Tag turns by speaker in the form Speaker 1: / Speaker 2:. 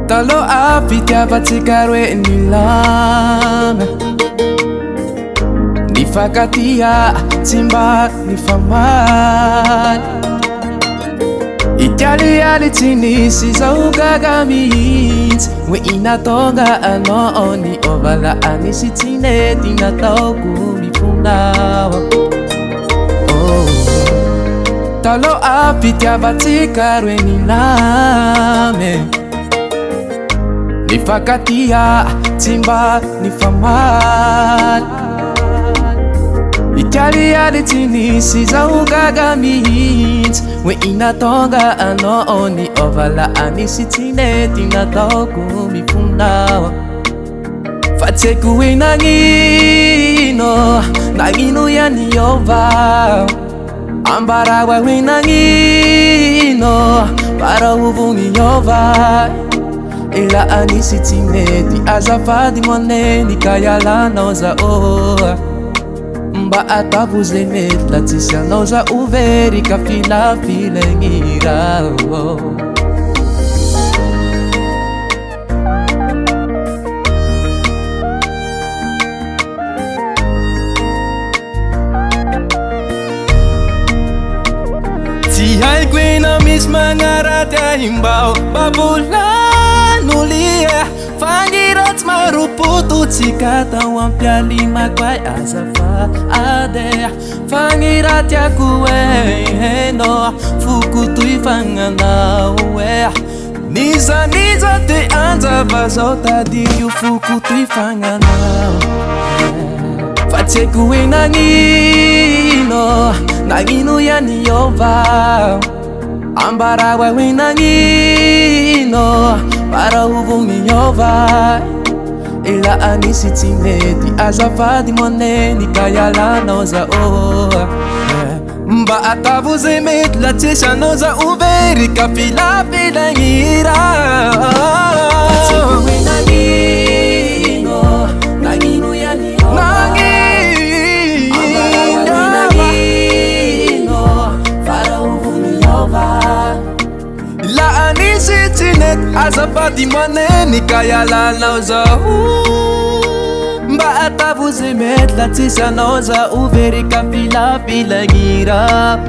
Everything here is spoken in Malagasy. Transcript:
Speaker 1: Talo fitiavatsika roe nilamy nifakatia tsy mba nifamaly itialialy tsy nisy zao gaga mihitsy hoe inatonga anao ni ovala anisy tsy nety nataoko mifonawa talo fitiavatsika roe nilamy nifakatia tsy mba nifamaly itialialy tsy nisy zao gaga mihitsy hoe inatonga anao ni ovala anisy tsy nety nataoko mifonawa fa tsy haiko hoe nagnino ianiova ambarawa hoe nagnino para hovogniova ila anisy tsy nety azafady moneny ka ialanao zao mba atavo zay mety la tsisy anao zao very ka filafilagny raha tsy haiko hoe na misy magnaraty ahimbao babolan'olia fagnirotsy maropoto tsika tao ampialimako ay azafady fagniratiako hoe no fokotoy fagnanao hoe niza te anjava zao tadio fokotoy fagnanao fa tsy haiko hoe nagnino ianiova ambarawa hoe nagnino para hovogniova ila anisy tsy nety azafady moneny ka ialanao zao mba atavo zay mety la tsisy anao zao very ka filafilagny raha nagnino ianiova la anisy tsy nety azafady moneny ka ialanao zao mba atavo zay mety la tsisy anao zao very ka filafilagny raha